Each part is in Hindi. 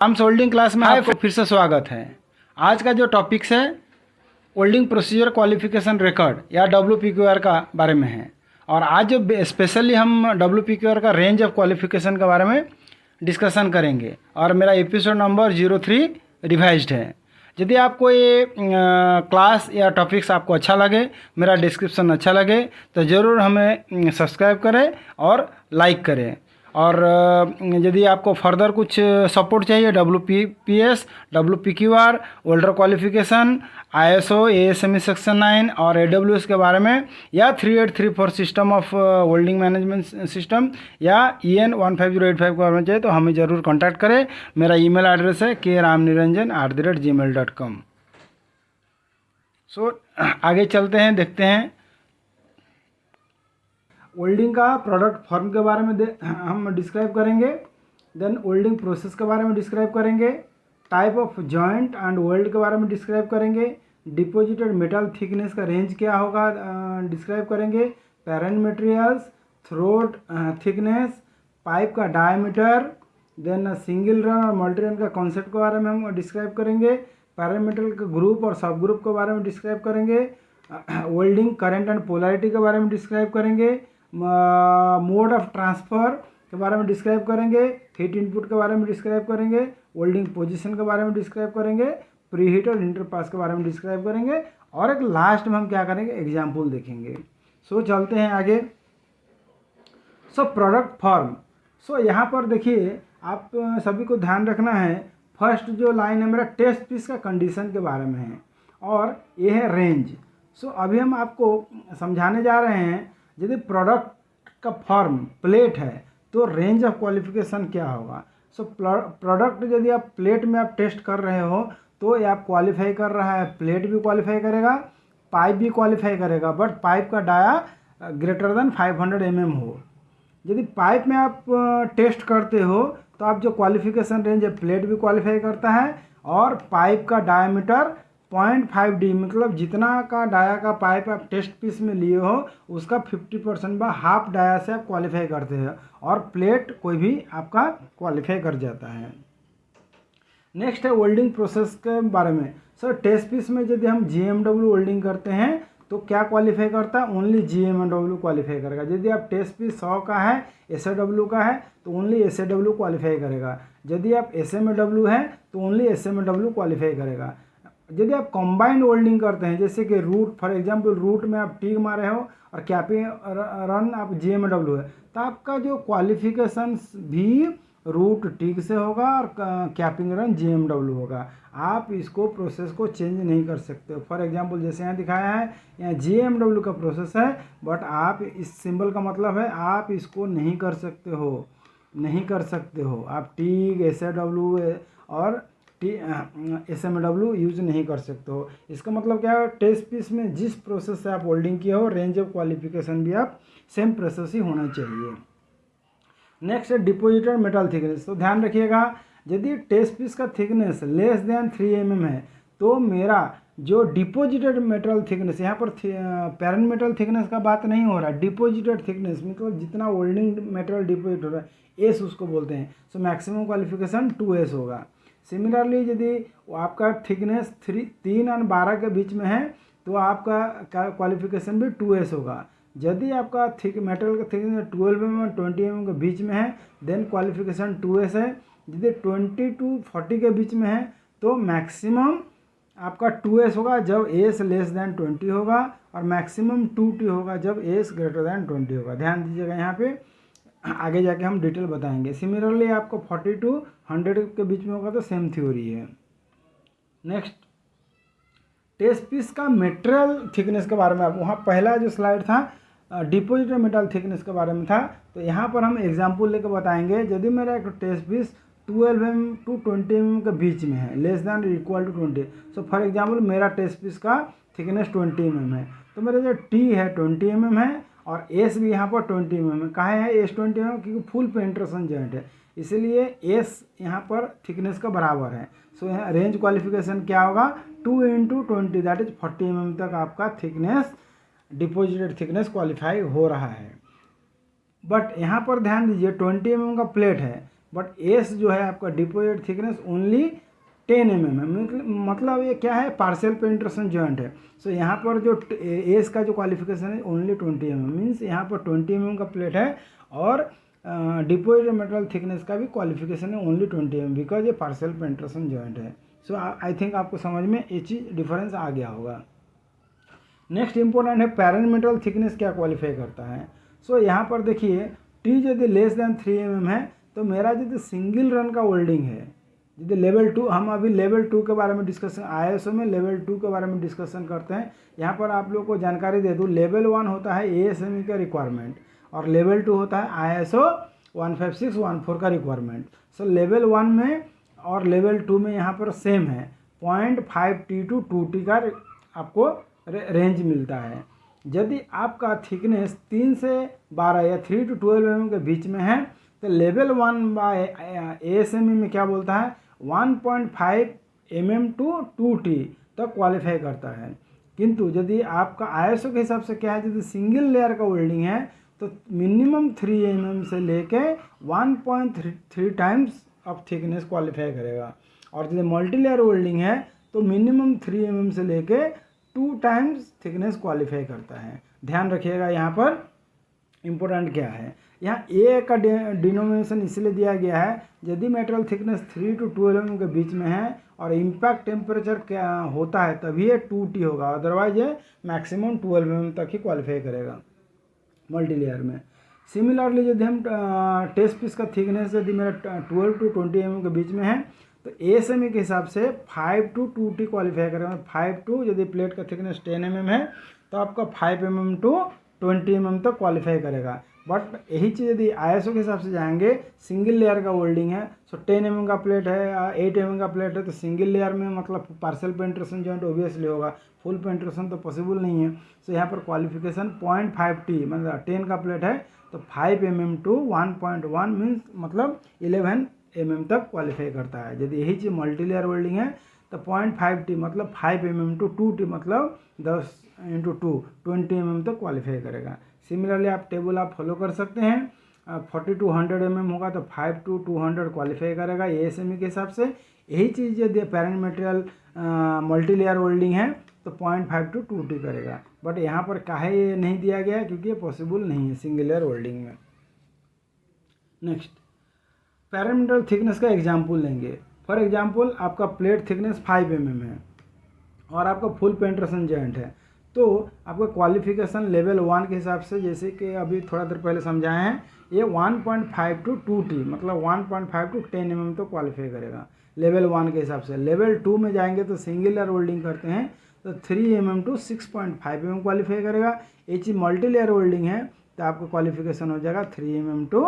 हम सोल्डिंग क्लास में आपको फिर से स्वागत है। आज का जो टॉपिक्स है वेल्डिंग प्रोसीजर क्वालिफिकेशन रिकॉर्ड या WPQR का बारे में है। और आज जो स्पेशली हम WPQR का रेंज ऑफ क्वालिफिकेशन के बारे में डिस्कशन करेंगे और मेरा एपिसोड नंबर 03 रिवाइज्ड है। यदि आपको ये क्लास या टॉपिक्स आपको अच्छा लगे, मेरा डिस्क्रिप्शन अच्छा लगे तो ज़रूर हमें सब्सक्राइब करें और लाइक करें। और यदि आपको फर्दर कुछ सपोर्ट चाहिए WPS, WPQR, welder qualification, ISO, ASME section 9 और AWS के बारे में, या 3834 system of welding management system या EN 15085 के बारे में चाहिए तो हमें ज़रूर कॉन्टैक्ट करें। मेरा ईमेल एड्रेस है kramniranjan@gmail.com। सो आगे चलते हैं, देखते हैं वेल्डिंग का प्रोडक्ट फॉर्म के बारे में हम डिस्क्राइब करेंगे। देन वेल्डिंग प्रोसेस के बारे में डिस्क्राइब करेंगे। Type of joint and weld के बारे में डिस्क्राइब करेंगे। डिपॉजिटेड मेटल थिकनेस का रेंज क्या होगा डिस्क्राइब करेंगे। Parent materials, throat thickness, pipe का डायमीटर, देन सिंगल रन और मल्टी रन का कॉन्सेप्ट के बारे में हम डिस्क्राइब करेंगे। पैरेंट मटेरियल के ग्रुप और सब ग्रुप के बारे में डिस्क्राइब करेंगे। वेल्डिंग करंट एंड पोलैरिटी के बारे में डिस्क्राइब करेंगे। मोड ऑफ ट्रांसफ़र के बारे में डिस्क्राइब करेंगे। हीट इनपुट के बारे में डिस्क्राइब करेंगे। वेल्डिंग पोजीशन के बारे में डिस्क्राइब करेंगे। प्री हीट और इंटर पास के बारे में डिस्क्राइब करेंगे। और एक लास्ट में हम क्या करेंगे, एग्जाम्पल देखेंगे। सो चलते हैं आगे। So product form. सो यहाँ पर देखिए, आप सभी को ध्यान रखना है। फर्स्ट जो लाइन है मेरा टेस्ट पीस का कंडीशन के बारे में है और ये है रेंज। सो अभी हम आपको समझाने जा रहे हैं, यदि प्रोडक्ट का फॉर्म प्लेट है तो रेंज ऑफ क्वालिफिकेशन क्या होगा। सो प्रोडक्ट यदि आप प्लेट में आप टेस्ट कर रहे हो तो ये आप क्वालिफाई कर रहा है, प्लेट भी क्वालिफाई करेगा, पाइप भी क्वालिफाई करेगा, बट पाइप का डाया ग्रेटर देन 500 mm हो। यदि पाइप में आप टेस्ट करते हो तो आप जो क्वालिफिकेशन रेंज है, प्लेट भी क्वालिफाई करता है और पाइप का डायमीटर 0.5D, मतलब जितना का डाया का पाइप आप टेस्ट पीस में लिए हो उसका 50% बा हाफ डाया से आप क्वालिफाई करते हैं और प्लेट कोई भी आपका क्वालिफाई कर जाता है। नेक्स्ट है वेल्डिंग प्रोसेस के बारे में। सर टेस्ट पीस में यदि हम GMW वेल्डिंग करते हैं तो क्या क्वालिफाई करता है, ओनली GMW क्वालिफाई करेगा। यदि आप टेस्ट पीस 100 का है, SAW का है तो ओनली SAW क्वालिफाई करेगा। यदि आप SMW है तो ओनली SMW क्वालिफाई करेगा। यदि आप कंबाइंड वेल्डिंग करते हैं, जैसे कि रूट, फॉर एग्जांपल रूट में आप टीग मारे हो और कैपिंग रन आप GMW है, तो आपका जो क्वालिफिकेशन भी रूट टीग से होगा और कैपिंग रन GMW होगा। आप इसको प्रोसेस को चेंज नहीं कर सकते हो। फॉर एग्जांपल जैसे यहाँ दिखाया है, यहाँ GMW का प्रोसेस है, बट आप इस सिंबल का मतलब है आप इसको नहीं कर सकते हो, नहीं कर सकते हो। आप टीग, SAW और SMW यूज नहीं कर सकते हो। इसका मतलब क्या है, टेस्ट पीस में जिस प्रोसेस से आप वेल्डिंग किया हो, रेंज ऑफ क्वालिफिकेशन भी आप सेम प्रोसेस ही होना चाहिए। नेक्स्ट है डिपॉजिटेड मेटल थिकनेस। तो ध्यान रखिएगा, यदि टेस्ट पीस का थिकनेस लेस देन 3 mm है तो मेरा जो डिपॉजिटेड मेटल थिकनेस, यहाँ पर पैरेंट मेटल थिकनेस का बात नहीं हो रहा, डिपॉजिटेड थिकनेस मतलब जितना वेल्डिंग मेटेरियल डिपॉजिट हो रहा है, एस उसको बोलते हैं। सो मैक्सिमम क्वालिफिकेशन 2S होगा। सिमिलरली यदि आपका थिकनेस 3 और 12 के बीच में है तो आपका क्वालिफिकेशन भी 2S होगा। यदि आपका मेटल का थिकनेस 12 mm और 20 mm के बीच में है देन क्वालिफिकेशन 2S है। यदि 20 to 40 के बीच में है तो मैक्सिमम आपका 2S होगा जब एस लेस देन 20 होगा, और मैक्सिमम 2T होगा जब एस ग्रेटर देन 20 होगा। ध्यान दीजिएगा, यहाँ पे आगे जाके हम डिटेल बताएंगे। सिमिलरली आपको 40 to 100 के बीच में होगा तो सेम थ्योरी है। नेक्स्ट टेस्ट पीस का मेटेरियल थिकनेस के बारे में, आप वहाँ पहला जो स्लाइड था डिपॉजिटेड मेटल थिकनेस के बारे में था, तो यहाँ पर हम एग्जांपल लेकर बताएंगे। यदि मेरा एक test piece 12 mm to 20 mm के बीच में है, less than equal to 20, so for example मेरा टेस्ट पीस का थिकनेस 20 mm है, तो मेरा जो T है 20 mm है और एस भी यहाँ पर 20 mm है। कहाँ है एस 20 mm, क्योंकि फुल पेनिट्रेशन जॉइंट है, इसलिए एस यहाँ पर थिकनेस का बराबर है। सो यहाँ रेंज क्वालिफिकेशन क्या होगा, 2 × 20 दैट इज 40 mm तक आपका थिकनेस, डिपॉजिटेड थिकनेस क्वालिफाई हो रहा है। बट यहाँ पर ध्यान दीजिए 20 mm का प्लेट है, बट एस जो है आपका डिपोजिट थिकनेस ओनली 10 mm है। मतलब ये क्या है, पार्शियल पेनिट्रेशन जॉइंट है। सो यहाँ पर जो एस का जो क्वालिफिकेशन है ओनली 20 mm, मीन्स यहाँ पर 20 mm का प्लेट है, और डिपोजिट मेटल थिकनेस का भी क्वालिफिकेशन है ओनली 20 mm, बिकॉज ये पार्शियल पेनिट्रेशन जॉइंट है। सो आई थिंक आपको समझ में ये चीज़ डिफरेंस आ गया होगा। नेक्स्ट इंपॉर्टेंट है पैरामीटर थिकनेस क्या क्वालिफाई करता है। सो यहाँ पर देखिए टी यदि लेस देन 3 mm है तो मेरा यदि सिंगल रन का होल्डिंग है, यदि लेवल 2, हम अभी लेवल 2 के बारे में डिस्कशन, ISO में लेवल 2 के बारे में डिस्कशन करते हैं। यहाँ पर आप लोगों को जानकारी दे दूँ, लेवल 1 होता है ASME का रिक्वायरमेंट और लेवल 2 होता है ISO 15614 का रिक्वायरमेंट। सो लेवल 1 में और लेवल 2 में यहाँ पर सेम है, 0.5T to 2T का आपको रेंज मिलता है। यदि आपका थिकनेस 3 से 12 या 3 to 12 mm के बीच में है तो लेवल 1 बाय ASME में क्या बोलता है, 1.5 mm to 2T तक क्वालिफाई करता है। किंतु यदि आपका ISO के हिसाब से क्या है, यदि सिंगल लेयर का वेल्डिंग है तो मिनिमम 3 mm से लेके 1.3 टाइम्स ऑफ थिकनेस क्वालिफाई करेगा, और यदि मल्टी लेयर वेल्डिंग है तो मिनिमम 3 mm से लेके 2 टाइम्स थिकनेस क्वालिफाई करता है। ध्यान रखिएगा यहाँ पर इम्पोर्टेंट क्या है, यहाँ ए का डिनोमिनेशन इसलिए दिया गया है, यदि मेटेरियल थिकनेस 3 to 12 mm के बीच में है और इम्पैक्ट टेम्परेचर क्या होता है तभी ये 2T होगा, अदरवाइज ये मैक्सिमम 12 mm तक ही क्वालिफाई करेगा मल्टी लेयर में। सिमिलरली यदि हम टेस्ट पीस का थिकनेस यदि मेरा 12 to 20 mm के बीच में है तो ASME के हिसाब से 5 to 2T क्वालिफाई करेगा। 5 to, यदि प्लेट का थिकनेस 10 mm है तो आपका 5 mm to 20 mm तक क्वालिफाई करेगा। बट यही चीज़ यदि ISO के हिसाब से जाएंगे, सिंगल लेयर का वेल्डिंग है, सो 10 mm का प्लेट है, 8 mm का प्लेट है, तो सिंगल लेयर में मतलब पार्शियल पेनिट्रेशन जॉइंट ओबियसली होगा, फुल पेनिट्रेशन तो पॉसिबल नहीं है। सो यहाँ पर क्वालिफिकेशन 0.5T मतलब 10 का प्लेट है तो 5 mm to 1.1 मीन्स मतलब 11 mm तक क्वालिफाई करता है। यदि यही चीज़ मल्टी लेयर वेल्डिंग है तो 0.5T मतलब 5 mm to 2T मतलब 10 into 2 20 mm तक क्वालिफाई करेगा। सिमिलरली आप टेबल आप फॉलो कर सकते हैं, 40 to 100 mm होगा तो 5 to 200 क्वालिफाई करेगा ASME के हिसाब से। यही चीज़ यदि parent material multi layer welding है तो 0.5 to 2T करेगा। बट यहाँ पर काहे ये नहीं दिया गया है, क्योंकि ये पॉसिबल नहीं है सिंगल लेयर वेल्डिंग में। नेक्स्ट पैरामीटर थिकनेस का एग्जाम्पल लेंगे। फॉर एग्जाम्पल आपका प्लेट थिकनेस 5 mm है और आपका फुल पेनिट्रेशन जॉइंट है, तो आपका क्वालिफिकेशन लेवल 1 के हिसाब से, जैसे कि अभी थोड़ा देर पहले समझाए हैं, ये 1.5 to 2T मतलब 1.5 to 10 mm तो क्वालिफाई करेगा लेवल 1 के हिसाब से। लेवल 2 में जाएंगे तो सिंगल लेयर वेल्डिंग करते हैं तो 3 mm to 6.5 mm क्वालिफाई करेगा। ये चीज़ मल्टी लेयर वेल्डिंग है तो आपका क्वालिफिकेशन हो जाएगा 3 mm to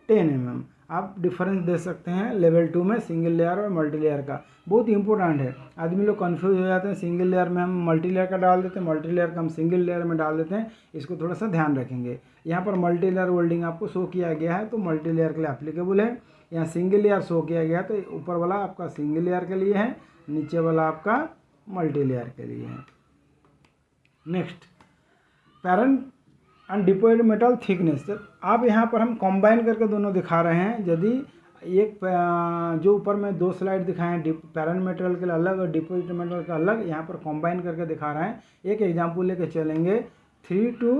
10 mm। आप डिफरेंस दे सकते हैं लेवल 2 में सिंगल लेयर और मल्टी लेयर का, बहुत इंपॉर्टेंट है। आदमी लोग कंफ्यूज हो जाते हैं, सिंगल लेयर में हम मल्टी लेयर का डाल देते हैं, मल्टी लेयर का हम सिंगल लेयर में डाल देते हैं, इसको थोड़ा सा ध्यान रखेंगे। यहाँ पर मल्टी लेयर वेल्डिंग आपको शो किया गया है तो मल्टी लेयर के लिए एप्लीकेबल है। यहाँ सिंगल लेयर शो किया गया तो ऊपर वाला आपका सिंगल लेयर के लिए है, नीचे वाला आपका मल्टी लेयर के लिए है। Next parent and deposit metal thickness, आप यहाँ पर हम कंबाइन करके दोनों दिखा रहे हैं। यदि एक जो ऊपर में 2 स्लाइड दिखाए हैं पैरेंट मटेरियल के लिए अलग और डिपोजिट मटेरियल का अलग, यहाँ पर कंबाइन करके दिखा रहे हैं। एक एग्जांपल लेके चलेंगे, 3 to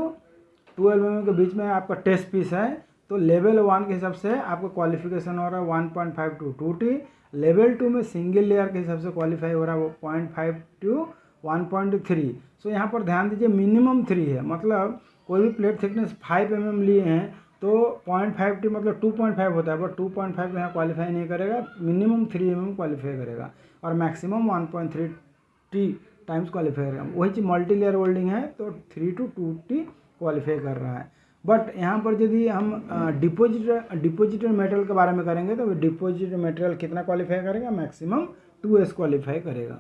12 mm के बीच में आपका टेस्ट पीस है तो लेवल 1 के हिसाब से आपका क्वालिफिकेशन हो रहा है 1.5 to 2T। लेवल 2 में सिंगल लेयर के हिसाब से क्वालिफाई हो रहा है वो 0.5 to 1.3। सो यहाँ पर ध्यान दीजिए मिनिमम 3 है, मतलब कोई भी प्लेट थिकनेस 5 mm लिए हैं तो 0.5T मतलब 2.5 होता है, बट 2.5 यहाँ क्वालिफाई नहीं करेगा, मिनिमम 3 mm क्वालिफाई करेगा और मैक्सिमम 1.3T टाइम्स क्वालिफाई करेगा। वही चीज़ मल्टी लेयर वेल्डिंग है तो 3 to 2T क्वालिफाई कर रहा है। बट यहाँ पर यदि हम डिपोजिटेड मटेरियल के बारे में करेंगे तो डिपोजिटेड मटेरियल कितना क्वालिफाई करेगा, मैक्सिमम 2S क्वालिफाई करेगा।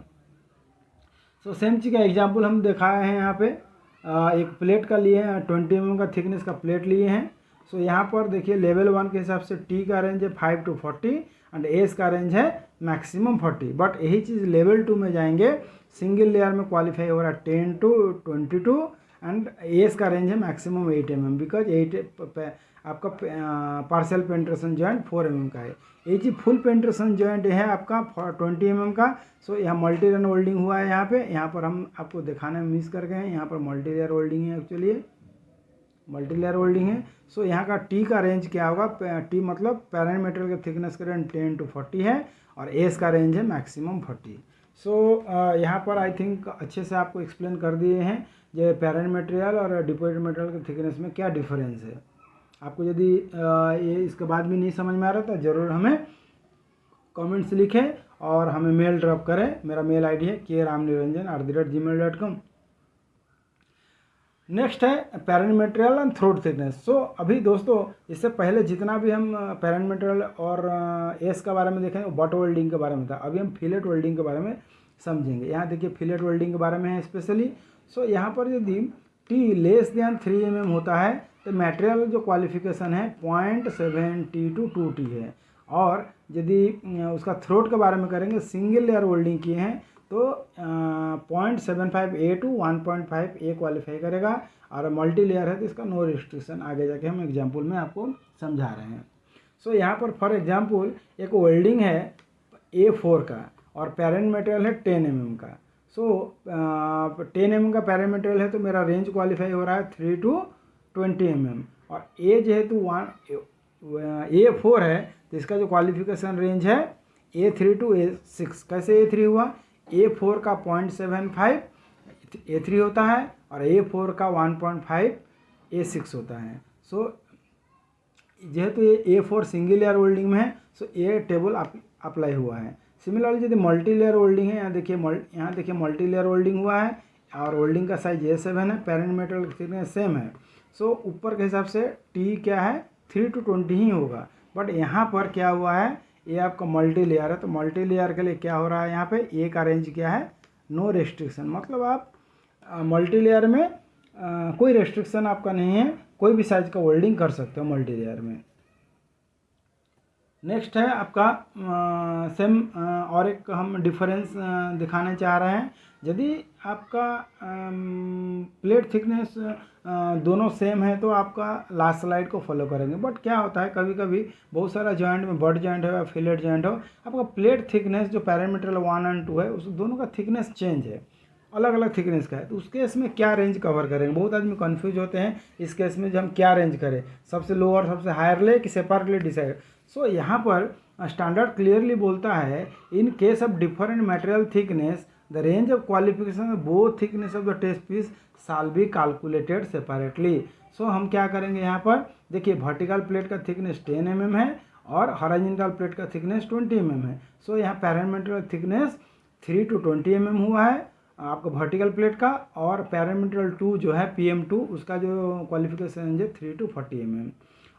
सो सेम चीज़ का एग्जाम्पल हम दिखाए हैं यहाँ पे, एक प्लेट का लिए हैं 20 mm का थिकनेस का प्लेट लिए हैं। सो यहाँ पर देखिए लेवल 1 के हिसाब से T का रेंज है 5 to 40 एंड S का रेंज है मैक्सिमम 40। बट यही चीज़ लेवल 2 में जाएंगे, सिंगल लेयर में क्वालिफाई हो रहा है 10 to 22 एंड S का रेंज है मैक्सिमम 8 mm, बिकॉज आपका पार्शियल पेनिट्रेशन जॉइंट 4 mm का है। ये जी फुल पेनिट्रेशन जॉइंट है आपका 20 mm का। सो यहाँ मल्टी लेयर वेल्डिंग हुआ है यहाँ पे। यहाँ पर हम आपको दिखाने में मिस कर गए हैं, यहाँ पर मल्टी लेयर वेल्डिंग है, एक्चुअली मल्टी लेयर वेल्डिंग है। सो यहाँ का टी का रेंज क्या होगा, टी मतलब पैरेंट मटेरियल का थिकनेस का रेंज 10 to 40 है और एस का रेंज है मैक्सिमम 40। सो यहाँ पर आई थिंक अच्छे से आपको एक्सप्लेन कर दिए हैं जो पैरेंट मटेरियल और डिपोजिट मटेरियल के थिकनेस में क्या डिफरेंस है। आपको यदि ये इसके बाद भी नहीं समझ में आ रहा तो ज़रूर हमें कमेंट्स लिखें और हमें मेल ड्रॉप करें। मेरा मेल आईडी है kramniranjan@gmail.com। नेक्स्ट है parent material and throat thickness. So अभी दोस्तों इससे पहले जितना भी हम पैरेंट मटेरियल और एस के बारे में देखें बट वेल्डिंग के बारे में था, अभी हम फिलेट वेल्डिंग के बारे में समझेंगे। यहाँ देखिए फिलेट वेल्डिंग के बारे में है स्पेशली। सो यहाँ पर यदि टी लेस देन 3 mm होता है तो मटेरियल जो क्वालिफिकेशन है 0.7T to 2T है। और यदि उसका थ्रोट के बारे में करेंगे, सिंगल लेयर वेल्डिंग किए हैं तो 0.75A to 1.5A क्वालिफाई करेगा। और मल्टी लेयर है तो इसका नो रिस्ट्रिक्शन, आगे जाके हम एग्जाम्पल में आपको समझा रहे हैं। सो यहाँ पर फॉर एग्जाम्पल एक वेल्डिंग है A4 का और पैरेंट मटेरियल है 10 mm का। सो 10 mm का पैरेंट मटेरियल है तो मेरा रेंज क्वालिफाई हो रहा है 3 to 20 mm। और ए जेहेतु A4 है तो इसका जो क्वालिफिकेशन रेंज है A3 to A6। कैसे A3 हुआ, A4 का 0.75 A3 होता है और A4 का 1.5 A6 होता है। सो जेहेतु ये A4 सिंगल लेयर वेल्डिंग में है सो ये टेबल अप्लाई हुआ है। सिमिलरली यदि मल्टी लेयर वेल्डिंग है, यहाँ देखिए मल्टी लेयर वेल्डिंग हुआ है और वेल्डिंग का साइज A7 है, पैरेंट मटेरियल थिकनेस सेम है। सो ऊपर के हिसाब से टी क्या है 3 to 20 ही होगा। बट यहाँ पर क्या हुआ है, ये आपका मल्टी लेयर है तो मल्टी लेयर के लिए क्या हो रहा है, यहाँ पे ए का रेंज क्या है, नो रेस्ट्रिक्शन। मतलब आप मल्टी लेयर में कोई रेस्ट्रिक्शन आपका नहीं है, कोई भी साइज का वेल्डिंग कर सकते हो मल्टी लेयर में। नेक्स्ट है आपका सेम और एक हम डिफरेंस दिखाने चाह रहे हैं। यदि आपका प्लेट थिकनेस दोनों सेम है तो आपका लास्ट स्लाइड को फॉलो करेंगे। बट क्या होता है कभी कभी बहुत सारा जॉइंट में बट जॉइंट हो या फिलेट जॉइंट हो, आपका प्लेट थिकनेस जो पैरेंट मटेरियल 1 और 2 है उस दोनों का थिकनेस चेंज है, अलग अलग थिकनेस का है। तो उस केस में क्या रेंज कवर करेंगे, बहुत आदमी कंफ्यूज होते हैं इस केस में, जब हम क्या रेंज करें, सबसे लोअर सबसे हायर ले कि सेपरेटली डिसाइड। सो यहाँ पर स्टैंडर्ड क्लियरली बोलता है in case of different material thickness the range of qualification of both thickness of the test piece shall be calculated separately. So हम क्या करेंगे, यहाँ पर देखिए वर्टिकल प्लेट का थिकनेस 10 mm है और हॉरिजॉन्टल प्लेट का थिकनेस 20 mm है। सो यहाँ parent material thickness 3 to 20 mm हुआ है आपका वर्टिकल प्लेट का, और पैरेंट मटेरियल 2 जो है PM2 उसका जो क्वालिफिकेशन रेंज है 3 to 40 mm।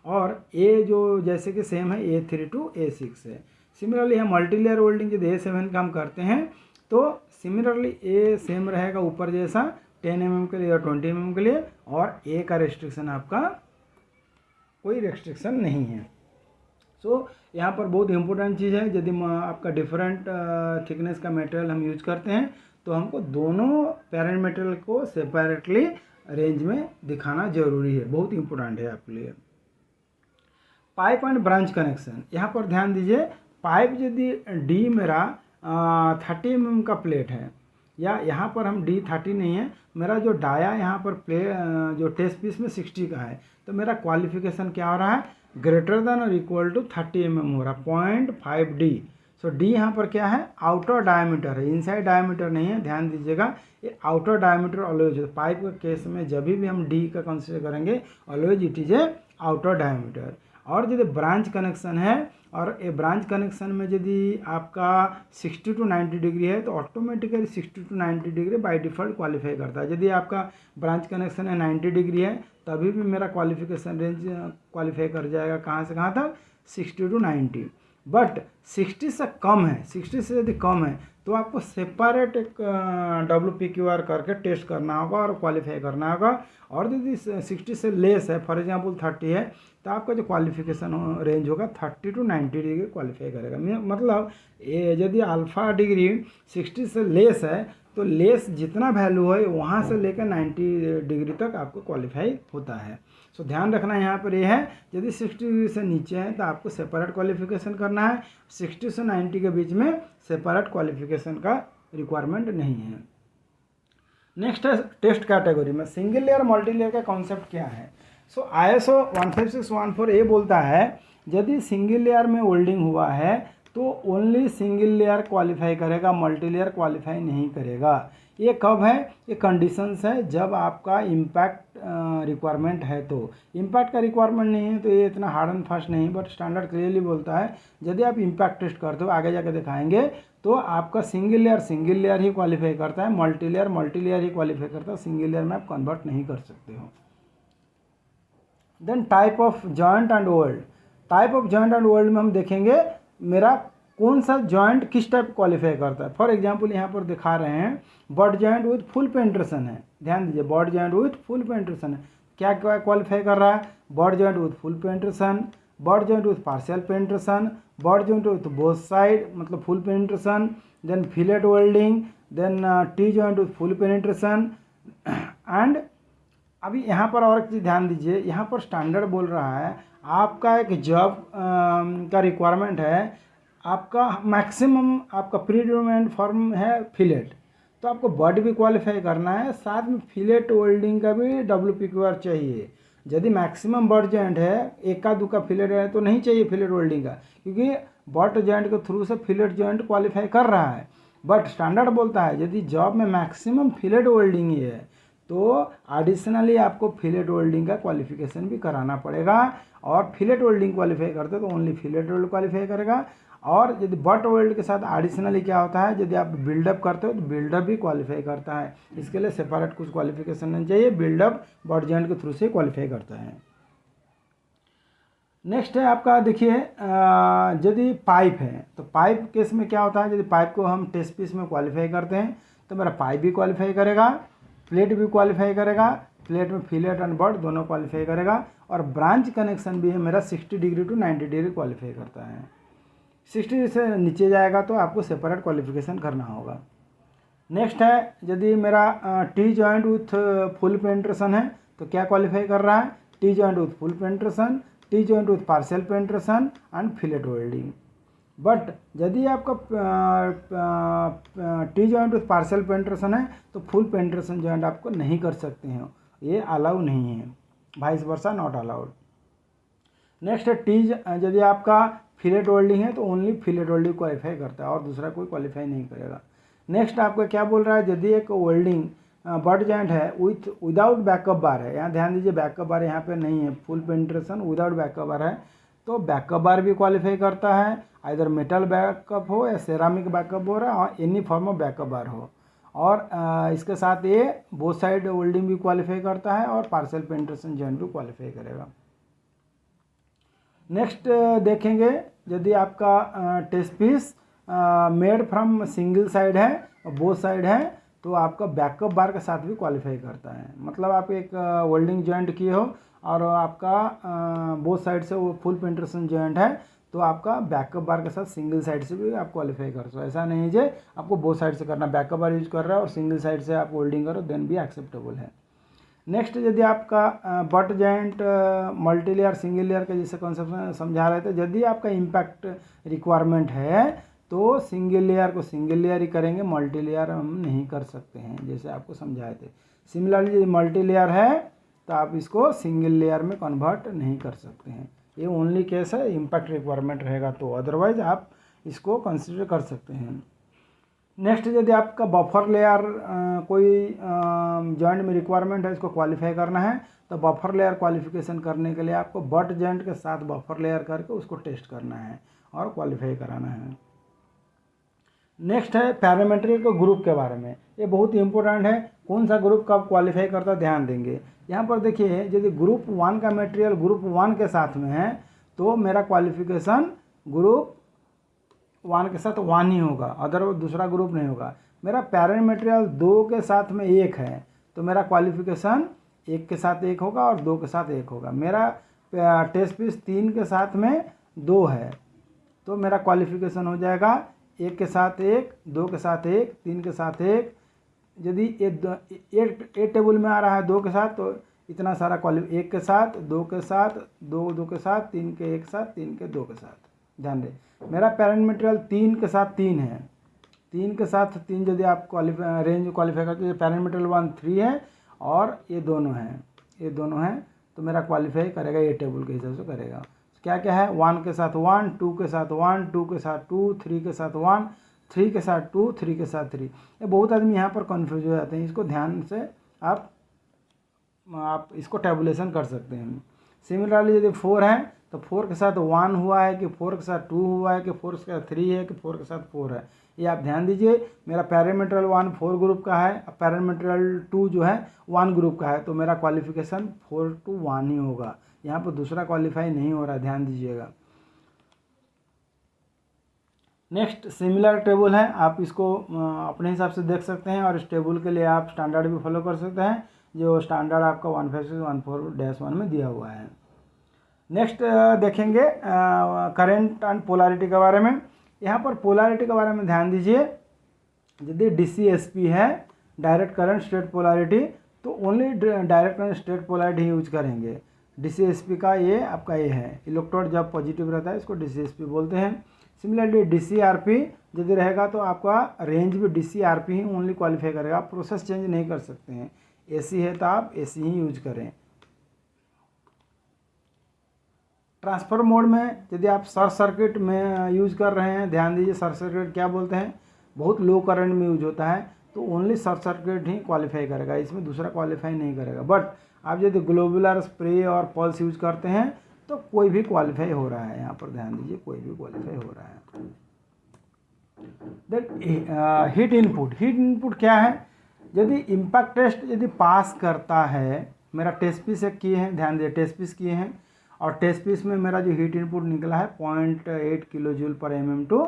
और ए जो जैसे कि सेम है A3 to A6 है। सिमिलरली यहाँ मल्टी लेयर वेल्डिंग यदि A7 का हम करते हैं तो सिमिलरली ए सेम रहेगा ऊपर जैसा 10 mm के लिए और 20 mm के लिए, और ए का रेस्ट्रिक्शन आपका कोई रेस्ट्रिक्शन नहीं है। सो यहाँ पर बहुत इंपॉर्टेंट चीज़ है, यदि आपका डिफरेंट थिकनेस का मटेरियल हम यूज करते हैं तो हमको दोनों पैरेंट मटेरियल को सेपरेटली रेंज में दिखाना जरूरी है, बहुत इंपॉर्टेंट है आपके लिए। पाइप एंड ब्रांच कनेक्शन, यहाँ पर ध्यान दीजिए, पाइप यदि डी मेरा 30 mm का प्लेट है, या यहाँ पर हम D30 नहीं है, मेरा जो डाया यहाँ पर जो टेस्ट पीस में 60 का है, तो मेरा क्वालिफिकेशन क्या हो रहा है, ग्रेटर देन और इक्वल टू 30 mm हो रहा है, 0.5D। सो D यहाँ पर क्या है, आउटर डायमीटर है, इनसाइड डायमीटर नहीं है, ध्यान दीजिएगा, ये आउटर डायमीटर ऑलवेज है। पाइप के केस में जब भी हम D का कंसिडर करेंगे always it is a outer diameter. और यदि ब्रांच कनेक्शन है, और ये ब्रांच कनेक्शन में यदि आपका 60 to 90 डिग्री है तो automatically 60 to 90 degree by default qualify करता है। यदि आपका ब्रांच कनेक्शन है 90 डिग्री है तभी भी मेरा क्वालिफिकेशन रेंज क्वालिफाई कर जाएगा, कहाँ से कहाँ तक, 60 to 90। बट 60 से कम है, 60 से यदि कम है तो आपको सेपरेट एक WPQR करके टेस्ट करना होगा और क्वालिफाई करना होगा। और यदि 60 से लेस है, फॉर एग्जांपल 30 है, तो आपका जो क्वालिफिकेशन रेंज होगा 30 to 90 डिग्री क्वालिफाई करेगा। मतलब यदि अल्फ़ा डिग्री 60 से लेस है तो लेस जितना वैल्यू है वहाँ से लेकर 90 डिग्री तक आपको क्वालिफाई होता है। सो ध्यान रखना यहाँ पर ये है, यदि 60 डिग्री से नीचे है तो आपको सेपरेट क्वालिफिकेशन करना है, 60 से 90 के बीच में सेपरेट क्वालिफिकेशन का रिक्वायरमेंट नहीं है। नेक्स्ट है टेस्ट कैटेगरी में सिंगल लेयर मल्टी लेयर का कॉन्सेप्ट क्या है। सो ISO 15614 ये बोलता है यदि सिंगल लेयर में वेल्डिंग हुआ है तो ओनली सिंगल लेयर क्वालिफाई करेगा, मल्टी लेयर क्वालिफाई नहीं करेगा। ये कब है, ये कंडीशंस है जब आपका इम्पैक्ट रिक्वायरमेंट है। तो इम्पैक्ट का रिक्वायरमेंट नहीं है तो ये इतना हार्ड एंड फास्ट नहीं, बट स्टैंडर्ड क्लियरली बोलता है यदि आप इम्पैक्ट टेस्ट करते हो, आगे जाकर दिखाएंगे, तो आपका सिंगल लेयर ही क्वालिफाई करता है, मल्टी लेयर ही क्वालिफाई करता है, सिंगल लेयर में आप कन्वर्ट नहीं कर सकते हो। Then type of joint and weld, type of joint and weld में हम देखेंगे मेरा कौन सा जॉइंट किस टाइप क्वालिफाई करता है। फॉर एग्जांपल यहाँ पर दिखा रहे हैं butt joint with full penetration है, ध्यान दीजिए butt joint with full penetration है, क्या क्या क्वालिफाई कर रहा है, butt joint with full penetration, butt joint with partial penetration, butt joint with both side मतलब full penetration, then fillet welding, then T joint with full penetration. And अभी यहाँ पर और एक चीज़ ध्यान दीजिए, यहाँ पर स्टैंडर्ड बोल रहा है आपका एक जॉब का रिक्वायरमेंट है, आपका मैक्सिमम आपका प्रीडिटरमाइंड फॉर्म है फिलेट, तो आपको बॉडी भी क्वालिफाई करना है, साथ में फिलेट वेल्डिंग का भी WPQR चाहिए। यदि मैक्सिमम बॉड जॉइंट है, एक का दो का फिलेट है तो नहीं चाहिए फिलेट वेल्डिंग का, क्योंकि बॉड जॉइंट के थ्रू से फिलेट जॉइंट क्वालिफाई कर रहा है। बट स्टैंडर्ड बोलता है यदि जॉब में मैक्सिमम फिलेट वेल्डिंग ही है तो एडिशनली आपको फिलेट वेल्डिंग का क्वालिफिकेशन भी कराना पड़ेगा, और फिलेट वेल्डिंग क्वालिफाई करते तो ओनली फिलेट वेल्ड क्वालिफाई करेगा। और यदि बट वेल्ड के साथ एडिशनली क्या होता है, यदि आप बिल्डअप करते हो तो बिल्डअप भी क्वालिफाई करता है, इसके लिए सेपरेट कुछ क्वालिफिकेशन नहीं चाहिए, बिल्डअप बट जॉइंट के थ्रू से क्वालिफाई करता है। नेक्स्ट है आपका देखिए यदि पाइप है तो पाइप केस में क्या होता है, यदि पाइप को हम टेस्ट पीस में क्वालिफाई करते हैं तो मेरा पाइप भी क्वालिफाई करेगा, प्लेट भी क्वालिफाई करेगा, प्लेट में फिलेट एंड बट दोनों क्वालिफाई करेगा, और ब्रांच कनेक्शन भी है मेरा 60 डिग्री टू 90 डिग्री क्वालिफाई करता है। 60 से नीचे जाएगा तो आपको सेपरेट क्वालिफिकेशन करना होगा। नेक्स्ट है यदि मेरा T joint with full penetration है तो क्या क्वालिफाई कर रहा है, T joint with full penetration, T joint with partial penetration and fillet welding. But यदि आपका T joint with partial penetration है तो फुल पेनिट्रेशन जॉइंट आपको नहीं कर सकते हैं, ये अलाउ नहीं है, vice versa not allowed. Next है टी, यदि आपका फिलेट वेल्डिंग है तो ओनली फिलेट वेल्डिंग क्वालिफाई करता है और दूसरा कोई क्वालिफाई नहीं करेगा। नेक्स्ट आपका क्या बोल रहा है, यदि एक वेल्डिंग बट जॉइंट है विदाउट बैकअप बार है, यहाँ ध्यान दीजिए बैकअप बार यहाँ पे नहीं है, फुल पेनिट्रेशन विदाउट बैकअप बार है, तो बैकअप बार भी क्वालिफाई करता है, आइदर मेटल बैकअप हो या सेरामिक बैकअप हो रहा है, any form of backup bar हो। और इसके साथ ये बोथ साइड वेल्डिंग भी क्वालिफाई करता है और पार्शियल पेनिट्रेशन जॉइंट भी क्वालिफाई करेगा। नेक्स्ट देखेंगे यदि आपका test piece made from single side है और बोथ साइड है तो आपका बैकअप बार के साथ भी क्वालिफाई करता है, मतलब आप एक वेल्डिंग जॉइंट किए हो और आपका बोथ साइड से वो फुल पेनिट्रेशन जॉइंट है तो आपका बैकअप बार के साथ सिंगल साइड से भी आप क्वालिफाई कर सकते हो। ऐसा नहीं है आपको बोथ साइड से करना, बैकअप बार यूज कर रहा है और सिंगल साइड से आप वेल्डिंग करो देन भी एक्सेप्टेबल है। नेक्स्ट यदि आपका butt joint multi layer single layer का जैसे कॉन्सेप्ट समझा रहे थे, यदि आपका इम्पैक्ट रिक्वायरमेंट है तो सिंगल लेयर को सिंगल लेयर ही करेंगे, मल्टी लेयर हम नहीं कर सकते हैं जैसे आपको समझाए थे। सिमिलरली यदि मल्टी लेयर है तो आप इसको सिंगल लेयर में कन्वर्ट नहीं कर सकते हैं, ये ओनली केस है इम्पैक्ट रिक्वायरमेंट रहेगा तो, अदरवाइज आप इसको कंसिडर कर सकते हैं। नेक्स्ट यदि आपका बफर लेयर कोई जॉइंट में रिक्वायरमेंट है, इसको क्वालिफाई करना है तो बफर लेयर क्वालिफिकेशन करने के लिए आपको बट जॉइंट के साथ बफर लेयर करके उसको टेस्ट करना है और क्वालिफाई कराना है। नेक्स्ट है पैरामीट्रिक ग्रुप के बारे में, ये बहुत ही इंपॉर्टेंट है, कौन सा ग्रुप कब क्वालिफाई करता ध्यान देंगे। यहाँ पर देखिए यदि ग्रुप 1 का मटेरियल ग्रुप 1 के साथ में है तो मेरा क्वालिफिकेशन ग्रुप 1 के साथ 1 ही होगा, अदर दूसरा ग्रुप नहीं होगा। मेरा पैरेंट मटेरियल 2 के साथ में 1 है तो मेरा क्वालिफिकेशन 1 के साथ 1 होगा और 2 के साथ 1 होगा। मेरा टेस्ट पीस 3 के साथ में 2 है तो मेरा क्वालिफिकेशन हो जाएगा 1 के साथ 1, 2 के साथ 1, 3 के साथ 1, यदि ए टेबल में आ रहा है 2 के साथ, तो इतना सारा क्वालिफाई 1 के साथ, 2 के साथ, 2 के साथ, 3 के एक साथ, 3 के 2 के साथ। ध्यान दें, मेरा पेरेंट मटेरियल 3 के साथ 3 है, 3 के साथ 3 यदि आप रेंज क्वालिफाई करते हैं, पेरेंट मटेरियल 1 3 है और ये दोनों हैं, तो मेरा क्वालिफाई करेगा, ये टेबल के हिसाब से करेगा। क्या क्या है, 1 के साथ 1, 2 के साथ 1, 2 के साथ 2, 3 के साथ 1, 3 के साथ 2, 3 के साथ 3। ये बहुत आदमी यहाँ पर कन्फ्यूज हो जाते हैं, इसको ध्यान से आप इसको टेबुलेशन कर सकते हैं। सिमिलरली यदि 4 है तो 4 के साथ 1 हुआ है कि 4 के साथ 2 हुआ है कि 4 के साथ 3 है कि 4 के साथ 4 है, ये आप ध्यान दीजिए। मेरा पेरेंट मटेरियल 1 4 ग्रुप का है, पेरेंट मटेरियल 2 जो है 1 ग्रुप का है, तो मेरा क्वालिफिकेशन 4 to 1 ही होगा, यहाँ पर दूसरा क्वालिफाई नहीं हो रहा, ध्यान दीजिएगा। नेक्स्ट सिमिलर टेबल है, आप इसको अपने हिसाब से देख सकते हैं और इस टेबल के लिए आप स्टैंडर्ड भी फॉलो कर सकते हैं, जो स्टैंडर्ड आपका 15614-1 में दिया हुआ है। नेक्स्ट देखेंगे करंट एंड पोलैरिटी के बारे में। यहाँ पर पोलैरिटी के बारे में ध्यान दीजिए, यदि DCSP है, डायरेक्ट करंट स्ट्रेट पोलैरिटी, तो only direct current straight polarity use करेंगे। DCSP का ये आपका ये है, इलेक्ट्रोड जब पॉजिटिव रहता है इसको DCSP बोलते हैं। सिमिलरली DCRP यदि रहेगा तो आपका रेंज भी DCRP ही ओनली क्वालिफाई करेगा, आप प्रोसेस चेंज नहीं कर सकते हैं। AC है तो आप AC ही यूज करें। ट्रांसफर मोड में यदि आप शॉर्ट सर्किट में यूज कर रहे हैं, ध्यान दीजिए शॉर्ट सर्किट क्या बोलते हैं, बहुत लो करंट में यूज होता है, तो ओनली शॉर्ट सर्किट ही क्वालिफाई करेगा, इसमें दूसरा क्वालिफाई नहीं करेगा। बट आप यदि ग्लोबुलर स्प्रे और पल्स यूज करते हैं तो कोई भी क्वालिफाई हो रहा है, यहाँ पर ध्यान दीजिए कोई भी क्वालिफाई हो रहा है। देन हीट इनपुट क्या है, यदि इम्पैक्ट टेस्ट यदि पास करता है, मेरा टेस्ट पीस एक किए हैं, ध्यान दीजिए टेस्ट पीस किए हैं, और टेस्ट पीस में मेरा जो हीट इनपुट निकला है 0.8 kilo joule per mm to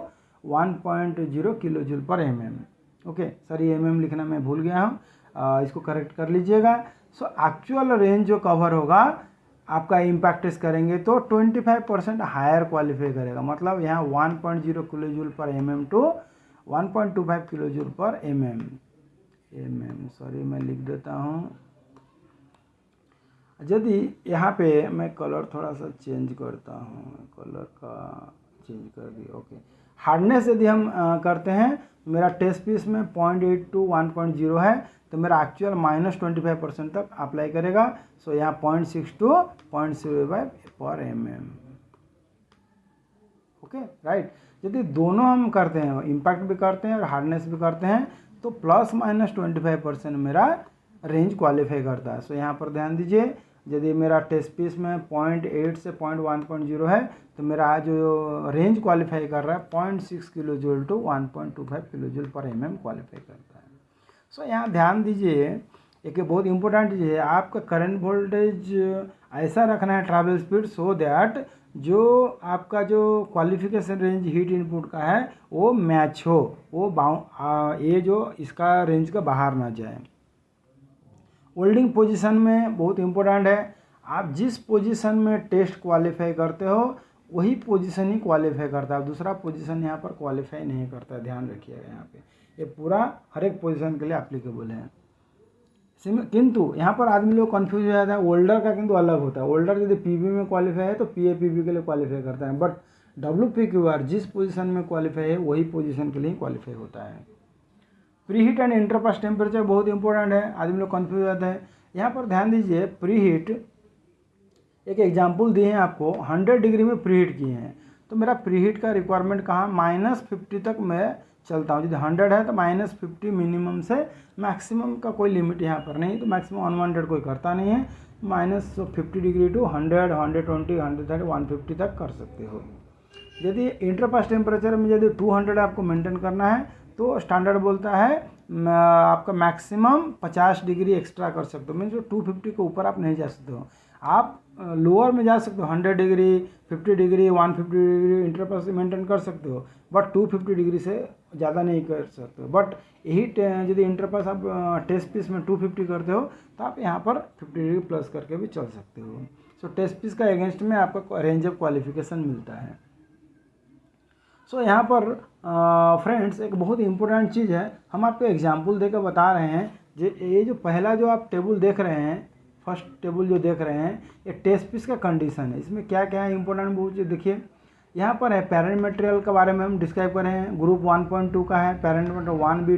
1.0 kilo joule per mm। Okay, sorry mm लिखना मैं भूल गया हूँ, इसको करेक्ट कर लीजिएगा। सो एक्चुअल रेंज जो कवर होगा आपका इम्पैक्ट टेस्ट करेंगे तो 25% हायर क्वालिफाई करेगा, मतलब यहाँ 1.0 kilo joule per mm to 1.25 kilo joule per mm। Sorry मैं लिख देता हूँ, यदि यहाँ पे मैं कलर थोड़ा सा चेंज करता हूँ, कलर का चेंज कर दिया। ओके, हार्डनेस यदि हम करते हैं, मेरा टेस्ट पीस में 0.8 टू 1.0 है, तो मेरा एक्चुअल -25% तक अप्लाई करेगा। सो यहाँ 0.6 टू 0.05 पर mm। ओके राइट, यदि दोनों हम करते हैं, इम्पैक्ट भी करते हैं और हार्डनेस भी करते हैं, तो ±25% मेरा रेंज क्वालिफाई करता है। सो यहाँ पर ध्यान दीजिए, यदि मेरा टेस्ट पीस में 0.8 से 0.1.0 है, तो मेरा जो रेंज क्वालिफाई कर रहा है 0.6 kilo joule to 1.25 kilo joule per mm qualify करता है। सो यहाँ ध्यान दीजिए, एक बहुत इंपॉर्टेंट चीज़ है, आपका करंट वोल्टेज ऐसा रखना है ट्रैवल स्पीड, सो दैट जो आपका जो क्वालिफिकेशन रेंज हीट इनपुट का है वो मैच हो, वो ये जो इसका रेंज का बाहर ना जाए। होल्डिंग पोजीशन में बहुत इंपॉर्टेंट है, आप जिस पोजीशन में टेस्ट क्वालिफाई करते हो वही पोजीशन ही क्वालिफाई करता है, दूसरा पोजीशन यहाँ पर क्वालिफाई नहीं करता है, ध्यान रखिएगा। यहाँ पे ये पूरा हर एक पोजीशन के लिए एप्लीकेबल है। किंतु यहाँ पर आदमी लोग कंफ्यूज हो जाता है, ओल्डर का किंतु अलग होता है। ओल्डर यदि पीबी में क्वालिफाई है तो पीए-पीबी के लिए क्वालिफाई करता है, बट WPQR जिस पोजीशन में क्वालिफाई है वही पोजीशन के लिए क्वालिफाई होता है। Pre heat and interpass temperature बहुत इंपॉर्टेंट है, आदमी लोग कंफ्यूज हो जाते हैं। यहाँ पर ध्यान दीजिए, प्री हीट एक एग्जाम्पल दिए हैं आपको, 100 डिग्री में प्री हीट किए हैं, तो मेरा प्री हीट का रिक्वायरमेंट कहाँ, -50 तक मैं चलता हूँ। यदि 100 है तो -50 मिनिमम से मैक्सिमम का कोई लिमिट यहाँ पर नहीं, तो मैक्सिमम अनवांटेड कोई करता नहीं है। -50 डिग्री टू 100, 120, 130, 150 तक कर सकते हो। यदि इंटरपास टेम्परेचर में यदि 200 आपको मेंटेन करना है तो स्टैंडर्ड बोलता है आपका मैक्सिमम 50 डिग्री एक्स्ट्रा कर सकते हो, मीन्स जो 250 के ऊपर आप नहीं जा सकते हो। आप लोअर में जा सकते हो, 100 degree, 50 degree, 150 degree interpass maintain कर सकते हो, बट 250 डिग्री से ज़्यादा नहीं कर सकते हो। बट यही यदि इंटरपास आप टेस्ट पीस में 250 करते हो तो आप यहाँ पर 50 डिग्री प्लस करके भी चल सकते हो। सो टेस्ट पीस का अगेंस्ट में आपका रेंज ऑफ क्वालिफिकेशन मिलता है। सो यहाँ पर फ्रेंड्स एक बहुत इंपॉर्टेंट चीज़ है, हम आपको एग्जाम्पल देकर बता रहे हैं। ये जो पहला जो आप टेबल देख रहे हैं, फर्स्ट टेबल जो देख रहे हैं, ये टेस्ट पीस का कंडीशन है। इसमें क्या क्या है इंपॉर्टेंट बहुत चीज़ देखिए। यहाँ पर है पेरेंट मटेरियल के बारे में हम डिस्क्राइब कर रहे हैं। ग्रुप 1.2 का है, पेरेंट मटेरियल 1 भी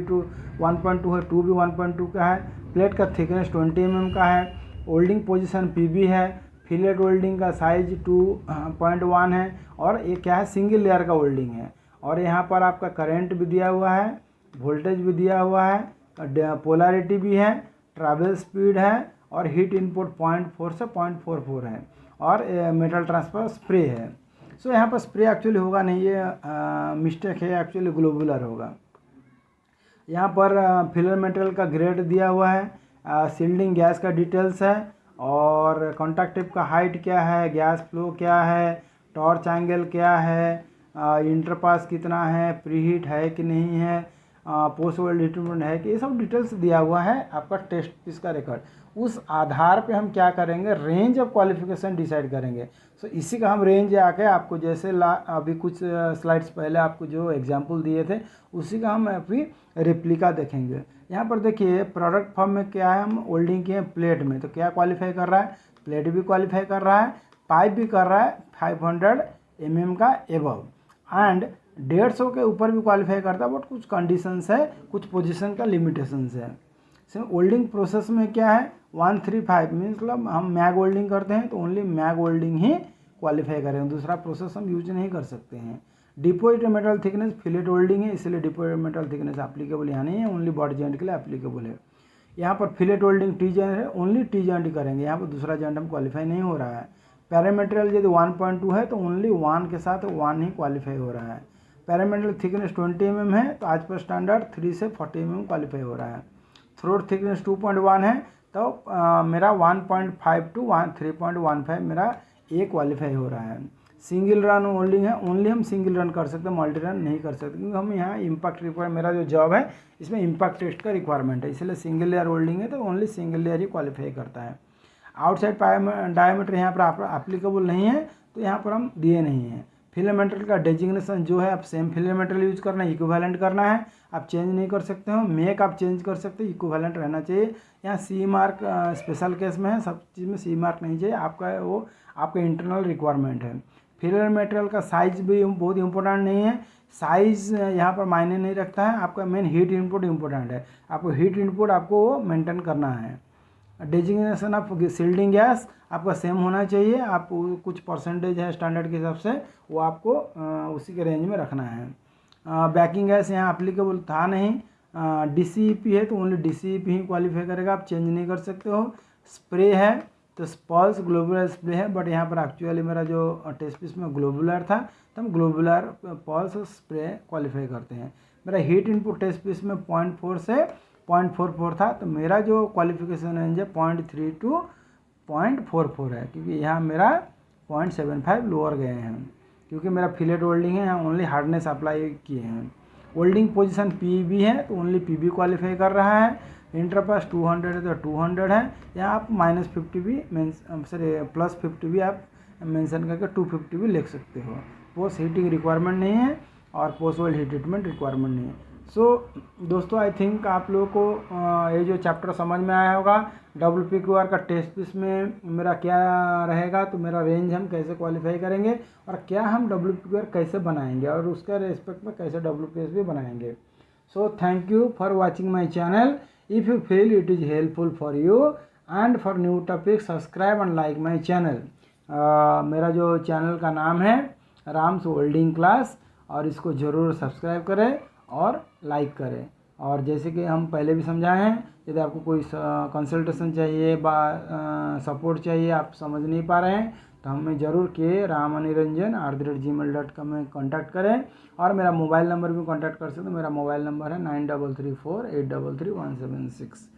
1.2 है, 2 भी 1.2 का है। प्लेट का थिकनेस 20 mm का है। होल्डिंग पोजीशन PB है। फिलेट होल्डिंग का साइज 2.1 है। और ये क्या है, सिंगल लेयर का होल्डिंग है। और यहाँ पर आपका करंट भी दिया हुआ है, वोल्टेज भी दिया हुआ है, पोलैरिटी भी है, ट्रैवल स्पीड है, और हीट इनपुट 0.4 से 0.44 है, और मेटल ट्रांसफर स्प्रे है। सो यहाँ पर स्प्रे एक्चुअली होगा नहीं, ये मिस्टेक है, एक्चुअली ग्लोबुलर होगा। यहाँ पर फिलर मटेरियल का ग्रेड दिया हुआ है, सील्डिंग गैस का डिटेल्स है, और कॉन्टैक्ट टिप का हाइट क्या है, गैस फ्लो क्या है, टॉर्च एंगल क्या है, इंटरपास कितना है, प्रीहीट है कि नहीं है, पोस्ट वेल्ड हीट है कि, ये सब डिटेल्स दिया हुआ है आपका टेस्ट पीस का रिकॉर्ड। उस आधार पे हम क्या करेंगे, रेंज ऑफ क्वालिफिकेशन डिसाइड करेंगे। सो इसी का हम रेंज आके आपको जैसे अभी कुछ स्लाइड्स पहले आपको जो एग्जांपल दिए थे, उसी का हम अभी रिप्लिका देखेंगे। यहाँ पर देखिए प्रोडक्ट फॉर्म में क्या है, हम होल्डिंग किए प्लेट में, तो क्या क्वालिफाई कर रहा है, प्लेट भी क्वालिफाई कर रहा है, पाइप भी कर रहा है 500 mm का एबव, एंड 150 के ऊपर भी क्वालिफाई करता है, बट कुछ कंडीशंस है, कुछ पोजीशन का लिमिटेशंस है। होल्डिंग प्रोसेस में क्या है, 135 मीन्स मतलब हम मैग होल्डिंग करते हैं तो ओनली मैग होल्डिंग ही क्वालिफाई करेंगे, दूसरा प्रोसेस हम यूज नहीं कर सकते हैं। Deposited metal thickness fillet holding है, इसलिए डिपोजिटेड मेटल थिकनेस एप्लीकेबल यहाँ नहीं है, ओनली बॉडी जॉइंट के लिए एप्लीकेबल है। यहाँ पर फिलेट होल्डिंग टी जॉइंट है, ओनली टी जॉइंट ही करेंगे, यहाँ पर दूसरा जॉइंट हम क्वालिफाई नहीं हो रहा है। पैरामेटेरियल यदि 1.2 है तो ओनली 1 के साथ 1 ही क्वालिफाई हो रहा है। पैरामेटेरियल थिकनेस 20 mm है तो आज पर स्टैंडर्ड 3 से 40 mm क्वालिफाई हो रहा है। थ्रोट थिकनेस 2.1 है तो मेरा 1.5 टू 3.15 मेरा ए क्वालिफाई हो रहा है। सिंगल रन होल्डिंग है, ओनली हम सिंगल रन कर सकते हैं, मल्टी रन नहीं कर सकते, क्योंकि हम यहाँ इम्पैक्ट रिक्वायर, मेरा जो जॉब है इसमें इम्पैक्ट टेस्ट का रिक्वायरमेंट है, इसलिए सिंगल लेयर होल्डिंग है तो ओनली सिंगल लेयर ही क्वालिफाई करता है। आउटसाइड डायमीटर यहाँ पर एप्लीकेबल नहीं है, तो यहाँ पर हम दिए नहीं हैं। फिलर मटेरियल का डेजिग्नेशन जो है, आप सेम फिलर मटेरियल यूज करना है, इक्विवेलेंट करना है, आप चेंज नहीं कर सकते हो। मेक आप चेंज कर सकते हो, इक्विवेलेंट रहना चाहिए। यहाँ सी मार्क स्पेशल केस में है, सब चीज़ में सी मार्क नहीं चाहिए, आपका वो आपका इंटरनल रिक्वायरमेंट है। फिलर मटेरियल का साइज भी बहुत इंपॉर्टेंट नहीं है, साइज यहाँ पर मायने नहीं रखता है, आपका मेन हीट इनपुट इंपॉर्टेंट है, आपको हीट इनपुट आपको मेंटेन करना है। डेजिग्नेशन ऑफ सील्डिंग गैस आपका सेम होना चाहिए, आप कुछ परसेंटेज है स्टैंडर्ड के हिसाब से, वो आपको उसी के रेंज में रखना है। बैकिंग गैस यहाँ एप्लीकेबल था नहीं, DCEP है तो ओनली DCEP ही क्वालिफाई करेगा, आप चेंज नहीं कर सकते हो। स्प्रे है तो पल्स ग्लोबुलर स्प्रे है, बट यहाँ पर एक्चुअली मेरा जो टेस्ट पीस में ग्लोबुलर था तो हम ग्लोबुलर पल्स स्प्रे क्वालिफाई करते हैं। मेरा हीट इनपुट टेस्ट पीस में 0.4 से 0.44 था, तो मेरा जो क्वालिफिकेशन रेंज है 0.3 टू 0.44 है, क्योंकि यहाँ मेरा 0.75 लोअर गए हैं, क्योंकि मेरा फिलेट होल्डिंग है, यहाँ ओनली हार्डनेस अप्लाई किए हैं। होल्डिंग पोजीशन PB है तो ओनली PB क्वालिफाई कर रहा है। इंटरपास 200 है तो 200 है, यहाँ आप -50 भी +50 भी आप मेंशन करके 250 भी लिख सकते हो। पोस्ट हीटिंग रिक्वायरमेंट नहीं है और post weld heat treatment requirement नहीं है। सो दोस्तों आई थिंक आप लोगों को ये जो चैप्टर समझ में आया होगा। WPQR का टेस्ट पीस में मेरा क्या रहेगा, तो मेरा रेंज हम कैसे क्वालिफाई करेंगे और क्या हम WPQR कैसे बनाएंगे और उसके रेस्पेक्ट में कैसे WPS भी बनाएंगे। So thank you for watching my channel. If you feel it is helpful for you and for new topic, subscribe and like my channel. मेरा जो चैनल का नाम है राम्स वेल्डिंग क्लास, और इसको ज़रूर सब्सक्राइब करें और लाइक करें। और जैसे कि हम पहले भी समझाए हैं, यदि आपको कोई कंसल्टेशन चाहिए, सपोर्ट चाहिए, आप समझ नहीं पा रहे हैं, तो हमें ज़रूर ramaniranjan@gmail.com में कॉन्टैक्ट करें। और मेरा मोबाइल नंबर भी कॉन्टैक्ट कर सकते हैं, मेरा मोबाइल नंबर है 9334833176।